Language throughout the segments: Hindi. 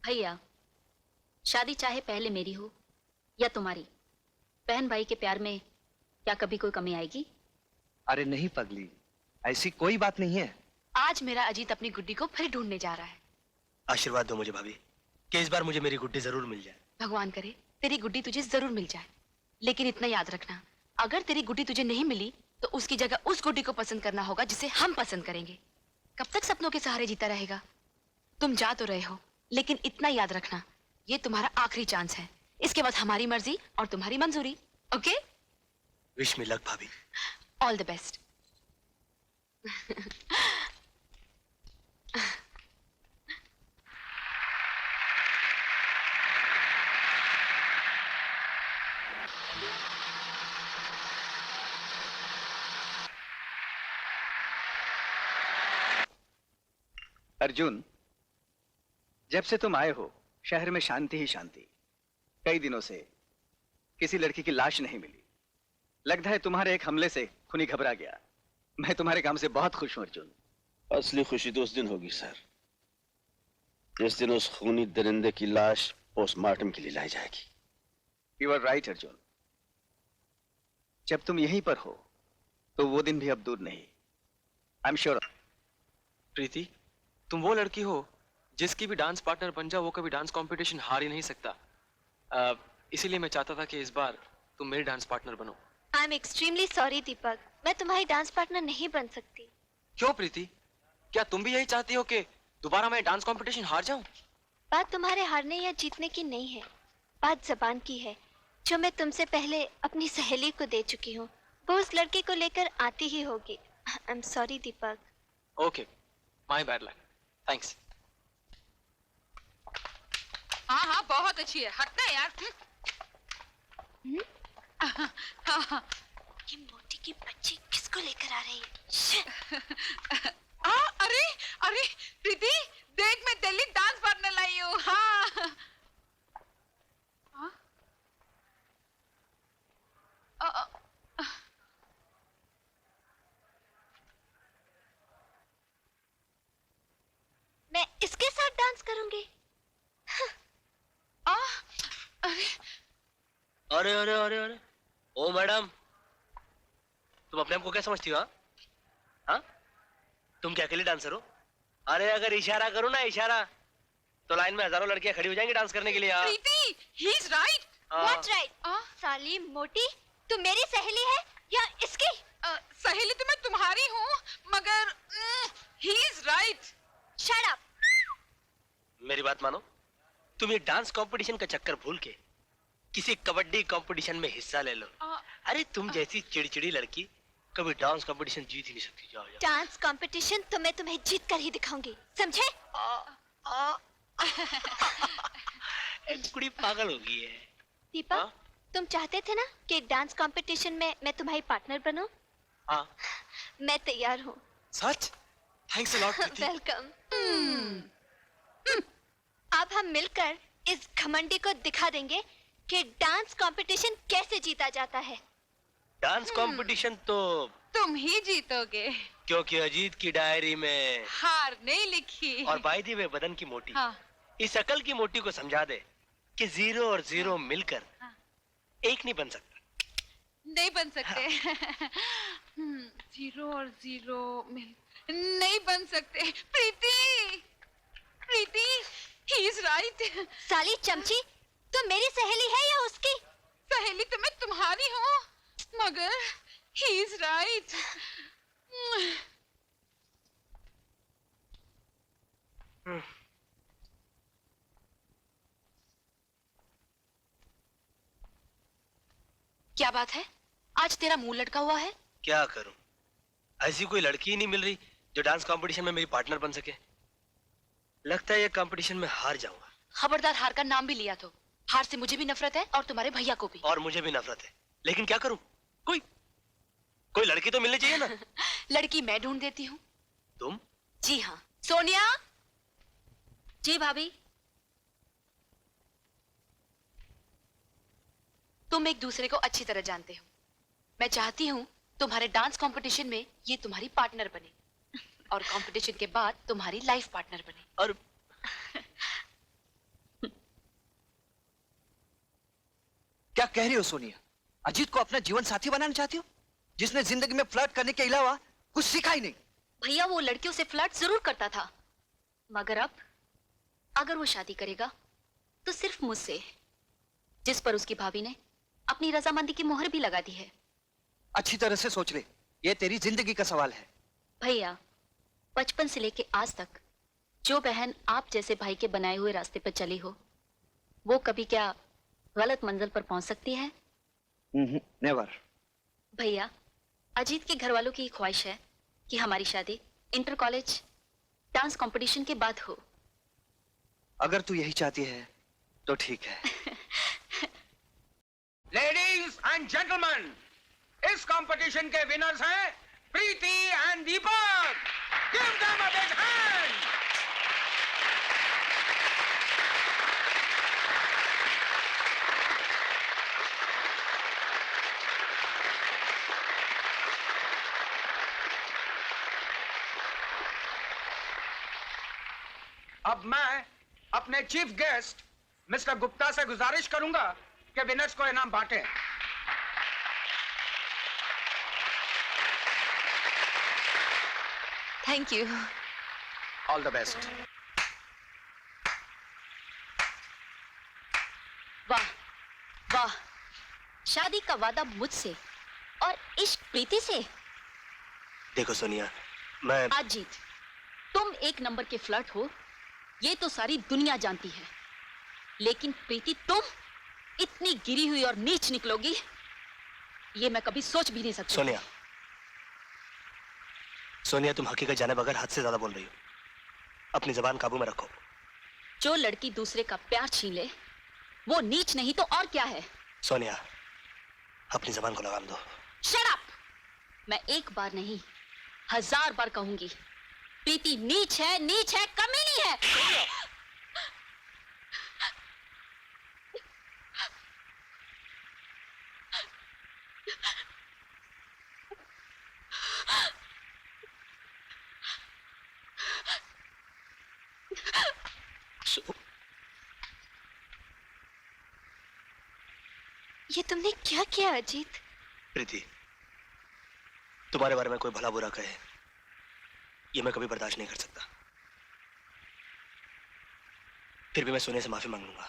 भैया, शादी चाहे पहले मेरी हो या तुम्हारी, बहन भाई के प्यार में क्या कभी कोई कमी आएगी? अरे नहीं पगली, ऐसी कोई बात नहीं है। आज मेरा अजीत अपनी गुड्डी को फिर ढूंढने जा रहा है। आशीर्वाद दो मुझे भाभी कि इस बार मुझे मेरी गुड्डी जरूर मिल जाए। भगवान करे तेरी गुड्डी तुझे जरूर मिल जाए, लेकिन इतना याद रखना, अगर तेरी गुड्डी तुझे नहीं मिली तो उसकी जगह उस गुड्डी को पसंद करना होगा जिसे हम पसंद करेंगे। कब तक सपनों के सहारे जीता रहेगा? तुम जा तो रहे हो, लेकिन इतना याद रखना, ये तुम्हारा आखिरी चांस है। इसके बाद हमारी मर्जी और तुम्हारी मंजूरी। ओके? विश मी लक भाभी। All the best. अर्जुन, जब से तुम आए हो शहर में शांति ही शांति। कई दिनों से किसी लड़की की लाश नहीं मिली। लगता है तुम्हारे एक हमले से खूनी घबरा गया। मैं तुम्हारे काम से बहुत खुश हूं अर्जुन। असली खुशी तो उस दिन होगी सर, जिस दिन उस खूनी दरिंदे की लाश पोस्टमार्टम के लिए लाई जाएगी। You are right Arjun. जब तुम यहीं पर हो तो वो दिन भी अब दूर नहीं। I am sure. प्रीति, तुम वो लड़की हो जिसकी भी डांस पार्टनर बन जाओ वो कभी डांस कंपटीशन हार ही नहीं सकता। इसीलिए मैं चाहता था कि इस बार तुम मेरी डांस पार्टनर बनो। आई एम एक्सट्रीमली सॉरी दीपक, मैं तुम्हारी डांस पार्टनर नहीं बन सकती। क्यों प्रीति, क्या तुम भी यही चाहती हो कि दोबारा मैं डांस कंपटीशन हार जाऊं? बात तुम्हारे हारने या जीतने की नहीं है, बात जबान की है, जो मैं तुमसे पहले अपनी सहेली को दे चुकी हूँ। वो उस लड़के को लेकर आती ही होगी। I am sorry Deepak. Okay, my bad luck. Thanks. हाँ हाँ बहुत अच्छी है, हटना है यार। ये मोटी की बच्ची किसको लेकर आ रही है? अरे अरे प्रीति, देख मैं दिल्ली डांस पार्टनर लाई हूँ। हाँ मैं इसके साथ डांस करूंगी। अरे अरे अरे अरे, ओ मैडम, तुम अपने आप को क्या समझती हो? हाँ, तुम क्या अकेले डांसर हो? अरे अगर इशारा करो ना इशारा, तो लाइन में हजारों लड़कियां खड़ी हो जाएंगी डांस करने के लिए। Preeti, he is right. What right? साली मोटी, तू मेरी सहेली है या इसकी? सहेली तो मैं तुम्हारी हूँ, मगर ही इज राइट। Shut up. मेरी बात मानो, तुम ये डांस कंपटीशन का चक्कर भूल के किसी कबड्डी कंपटीशन में हिस्सा ले लो। अरे तुम जैसी चिड़चिड़ी लड़की कभी डांस कंपटीशन जीत ही नहीं सकती। जाओ जाओ। डांस कंपटीशन तो मैं तुम्हें जीत कर ही दिखाऊंगी, समझे? कुड़ी पागल हो गई है। दीपक, तुम चाहते थे ना कि डांस कंपटीशन में मैं तुम्हारी पार्टनर बनूं? हाँ। मैं तैयार हूँ। सच? Thanks a lot Preeti. Welcome. अब हम मिलकर इस घमंडी को दिखा देंगे कि डांस कंपटीशन कैसे जीता जाता है। डांस कंपटीशन तो तुम ही जीतोगे, क्योंकि अजीत की डायरी में हार नहीं लिखी। और बाय द वे बदन की मोटी, हाँ। इस अकल की मोटी को समझा दे कि जीरो और जीरो मिलकर एक नहीं बन सकता। नहीं बन सकते। जीरो और जीरो मिल नहीं बन सकते। प्रीति, प्रीति, ही इज राइट। साली चमची, तुम मेरी सहेली है या उसकी? सहेली तो मैं तुम्हारी हूँ, मगर ही इज राइट। क्या बात है, आज तेरा मुंह लटका हुआ है? क्या करूं, ऐसी कोई लड़की ही नहीं मिल रही जो डांस कंपटीशन में मेरी पार्टनर बन सके। लगता है ये कंपटीशन में हार जाऊंगा। खबरदार हार का नाम भी लिया तो। हार से मुझे भी नफरत है और तुम्हारे भैया को भी। और मुझे भी नफरत है, लेकिन क्या करूं? कोई लड़की तो मिलनी चाहिए ना। लड़की मैं ढूंढ देती हूँ। तुम? जी हाँ। सोनिया। जी भाभी। तुम एक दूसरे को अच्छी तरह जानते हो। मैं चाहती हूँ तुम्हारे डांस कंपटीशन में ये तुम्हारी पार्टनर बने और कंपटीशन के बाद तुम्हारी लाइफ पार्टनर बने। और क्या कह रही हो सोनिया? अजीत को अपना जीवन साथी बनाना चाहती हो, जिसने जिंदगी में फ्लर्ट करने के अलावा कुछ सीखा ही नहीं? भैया वो लड़कियों से फ्लर्ट जरूर करता था, मगर अब अगर वो शादी करेगा तो सिर्फ मुझसे, जिस पर उसकी भाभी ने अपनी रजामंदी की मोहर भी लगा दी है। अच्छी तरह से सोच ले, ये तेरी जिंदगी का सवाल है। भैया, बचपन से लेके आज तक जो बहन आप जैसे भाई के बनाए हुए रास्ते पर चली हो, वो कभी क्या गलत मंजिल पर पहुंच सकती है? नेवर। भैया, अजीत के घर वालों की ख्वाहिश है कि हमारी शादी इंटर कॉलेज डांस कंपटीशन के बाद हो। अगर तू यही चाहती है तो ठीक है। लेडीज एंड जेंटलमैन, इस कंपटीशन के विनर्स हैं Preeti and Deepak. Give them a big hand. अब मैं अपने चीफ गेस्ट मिस्टर गुप्ता से गुजारिश करूंगा कि विनर्स को इनाम बांटे। Thank you. All the best. वाह वाह, शादी का वादा मुझसे और इश्क प्रीति से। देखो सोनिया, मैं अजीत, तुम एक नंबर के फ्लर्ट हो, ये तो सारी दुनिया जानती है, लेकिन प्रीति तुम इतनी गिरी हुई और नीच निकलोगी, ये मैं कभी सोच भी नहीं सकती। सोनिया, सोनिया तुम हकीकत जाने बगैर हद से ज्यादा बोल रही हो। अपनी जबान काबू में रखो। जो लड़की दूसरे का प्यार छीन ले वो नीच नहीं तो और क्या है? सोनिया, अपनी जबान को लगाम दो। Shut up! मैं एक बार नहीं 1000 बार कहूंगी, प्रीति नीच है, कमीनी है। ये तुमने क्या किया अजीत? प्रीति, तुम्हारे बारे में कोई भला बुरा कहे, ये मैं कभी बर्दाश्त नहीं कर सकता। फिर भी मैं सोनिया से माफी मांग लूंगा।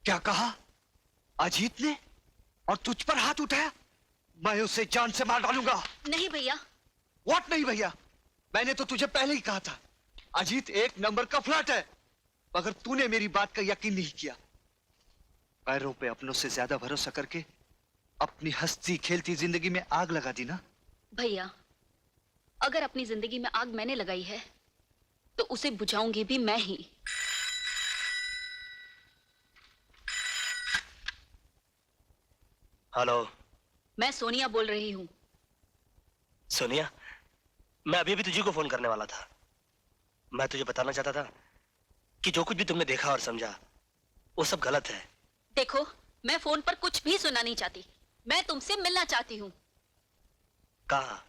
क्या कहा? अजीत ने? और तुझ पर हाथ उठाया? मैं उसे जान से मार डालूंगा। नहीं भैया। व्हाट नहीं भैया? मैंने तो तुझे पहले ही कहा था, अजीत एक नंबर का फ्लर्ट है, मगर तूने मेरी बात का यकीन नहीं किया। पैरों पे अपनों से ज्यादा भरोसा करके अपनी हंसती खेलती जिंदगी में आग लगा दी ना। भैया, अगर अपनी जिंदगी में आग मैंने लगाई है तो उसे बुझाऊंगी भी मैं ही। हेलो, मैं सोनिया बोल रही हूँ। सोनिया, मैं अभी भी तुझे को फोन करने वाला था। मैं तुझे बताना चाहता था कि जो कुछ भी तुमने देखा और समझा वो सब गलत है। देखो, मैं फोन पर कुछ भी सुनना नहीं चाहती, मैं तुमसे मिलना चाहती हूँ। कहाँ?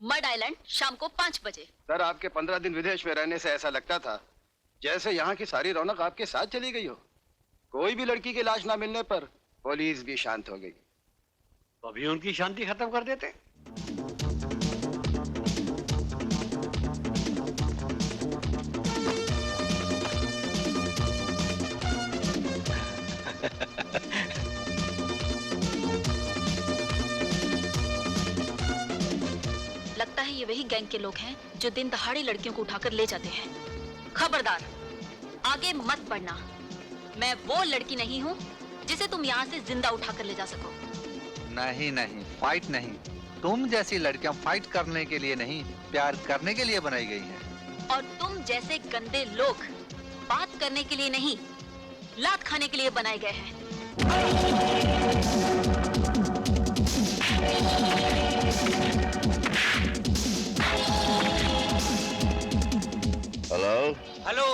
मड आइलैंड, शाम को 5 बजे। सर, आपके 15 दिन विदेश में रहने से ऐसा लगता था जैसे यहाँ की सारी रौनक आपके साथ चली गई हो। कोई भी लड़की की लाश ना मिलने पर पुलिस भी शांत हो गई। तो अभी उनकी शांति खत्म कर देते। लगता है ये वही गैंग के लोग हैं जो दिन दहाड़े लड़कियों को उठाकर ले जाते हैं। खबरदार, आगे मत बढ़ना। मैं वो लड़की नहीं हूँ जिसे तुम यहाँ से जिंदा उठाकर ले जा सको। नहीं नहीं, फाइट नहीं। तुम जैसी लड़कियां फाइट करने के लिए नहीं, प्यार करने के लिए बनाई गई हैं। और तुम जैसे गंदे लोग बात करने के लिए नहीं, लात खाने के लिए बनाए गए हैं। हेलो। हेलो,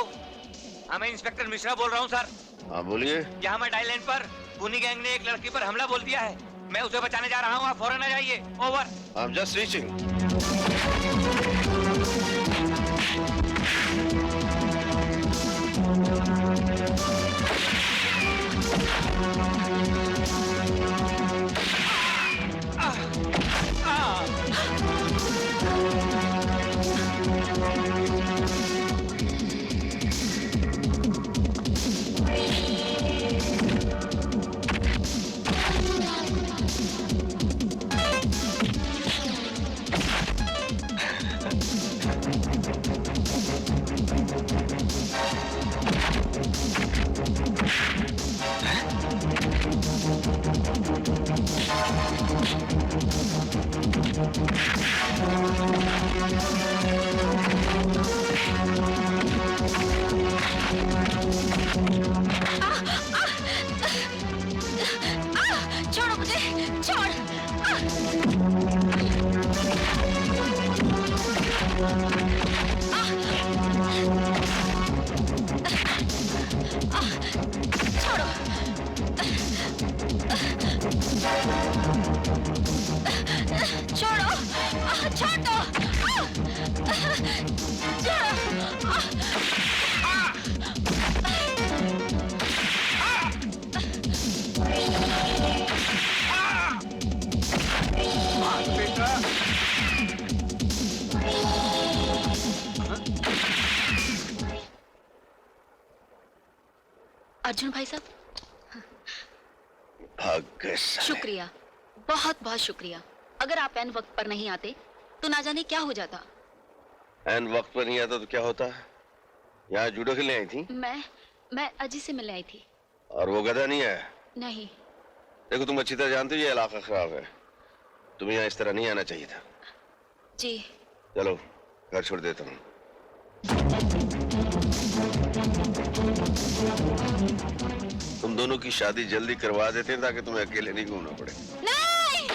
मैं इंस्पेक्टर मिश्रा बोल रहा हूँ सर। हाँ बोलिए। यहाँ मैं आइलैंड पर पुनी गैंग ने एक लड़की पर हमला बोल दिया है। मैं उसे बचाने जा रहा हूँ, आप फौरन आ जाइए। Over. I am just reaching. छोड़ो। छोड़ो, छोड़ दो। अर्जुन भाई साहब, भाग गए साले। शुक्रिया, बहुत बहुत शुक्रिया। अगर आप एन वक्त पर नहीं आते तो ना जाने क्या हो जाता। एन वक्त पर नहीं आता तो क्या होता? यहाँ जूडो खेलने आई थी? मैं अजी से मिलने आई थी। और वो गधा नहीं आया? नहीं। देखो, तुम अच्छी तरह जानते हो ये इलाका खराब है, तुम्हें यहाँ इस तरह नहीं आना चाहिए था। जी। चलो घर छोड़ देता हूँ। तुम दोनों की शादी जल्दी करवा देते हैं ताकि तुम्हें अकेले नहीं घूमना पड़े। नहीं!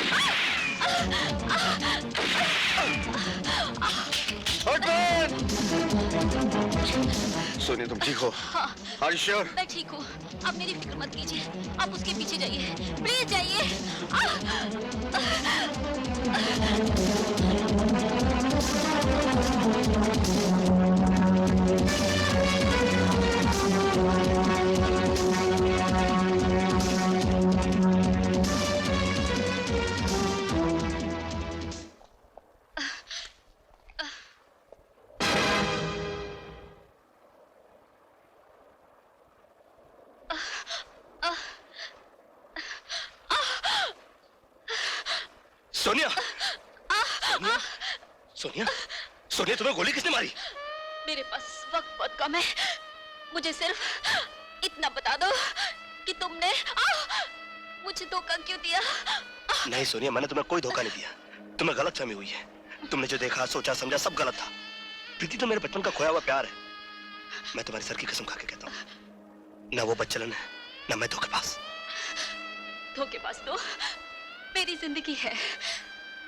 सोनिया, तुम ठीक हो? हाँ। Are you sure? मैं ठीक हूँ। आप मेरी फिक्र मत कीजिए। आप उसके पीछे जाइए, प्लीज जाइए। सोनिया, सोनिया, सोनिया, सोनिया, तुम्हें गोली किसने मारी? मेरे पास वक्त बहुत कम है। मुझे सिर्फ इतना बता दो कि तुमने मुझे धोखा क्यों दिया? नहीं सोनिया, मैंने तुम्हें कोई धोखा नहीं दिया। तुम्हें गलतफहमी हुई है। तुमने जो देखा, सोचा, समझा सब गलत था। प्रीति तो मेरे बचपन का खोया हुआ प्यार है। मैं तुम्हारी सर की कसम खा के कहता हूँ, ना वो बच्चलन है, ना मैं धोखेबाज। धोखेबाज तो मेरी जिंदगी है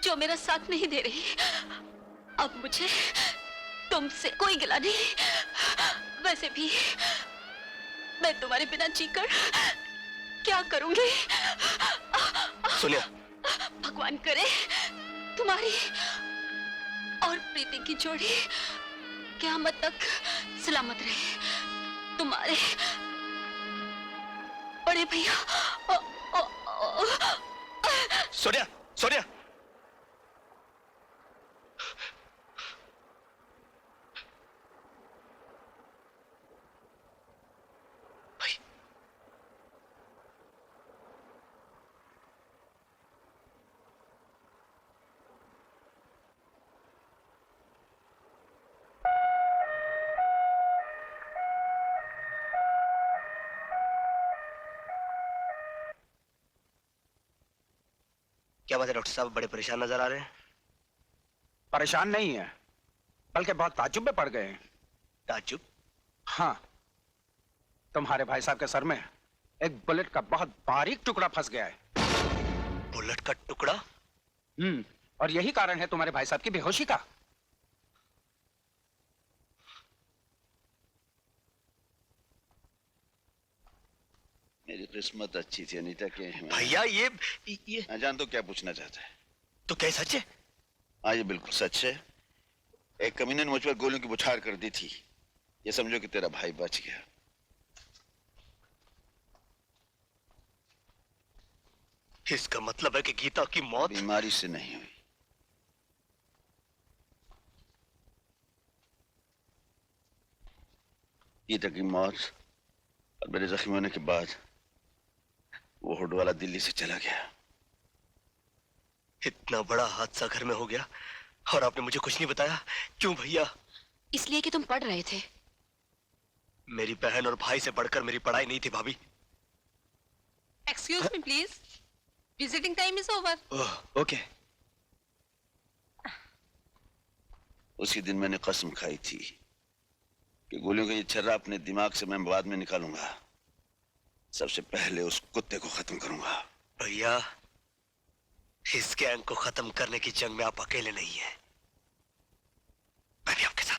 जो मेरा साथ नहीं दे रही। अब मुझे तुमसे कोई गिला नहीं। वैसे भी मैं तुम्हारे बिना जीकर क्या करूंगी? सोनिया, भगवान करे तुम्हारी और प्रीति की जोड़ी क़यामत तक सलामत रहे। तुम्हारे बड़े भैया। सोनिया, सोनिया, भाई, क्या बात है डॉक्टर साहब, बड़े परेशान नजर आ रहे हैं। परेशान नहीं है, बल्कि बहुत ताज्जुब में पड़ गए हैं। ताज्जुब? हाँ, तुम्हारे भाई साहब के सर में एक बुलेट का बहुत बारीक टुकड़ा फंस गया है। बुलेट का टुकड़ा? और यही कारण है तुम्हारे भाई साहब की बेहोशी का। मेरी किस्मत अच्छी थी अनीता के। भैया ये मैं जान तो क्या पूछना चाहता है। तो क्या सच है? हाँ, ये बिल्कुल सच है। एक कमीने ने मुझ पर गोलियों की बौछार कर दी थी। ये समझो कि तेरा भाई बच गया। इसका मतलब है कि गीता की मौत बीमारी से नहीं हुई। गीता की मौत और मेरे जख्मी होने के बाद वो हुड वाला दिल्ली से चला गया। इतना बड़ा हादसा घर में हो गया और आपने मुझे कुछ नहीं बताया। क्यों भैया? इसलिए कि तुम पढ़ रहे थे। मेरी बहन और भाई से बढ़कर मेरी पढ़ाई नहीं थी भाभी। Excuse me, please. Visiting time is over. Okay. उसी दिन मैंने कसम खाई थी कि गोलियों का ये छर्रा अपने दिमाग से मैं बाद में निकालूंगा। सबसे पहले उस कुत्ते को खत्म करूंगा। भैया, इस गैंग को खत्म करने की जंग में आप अकेले नहीं है, मैं भी आपके साथ।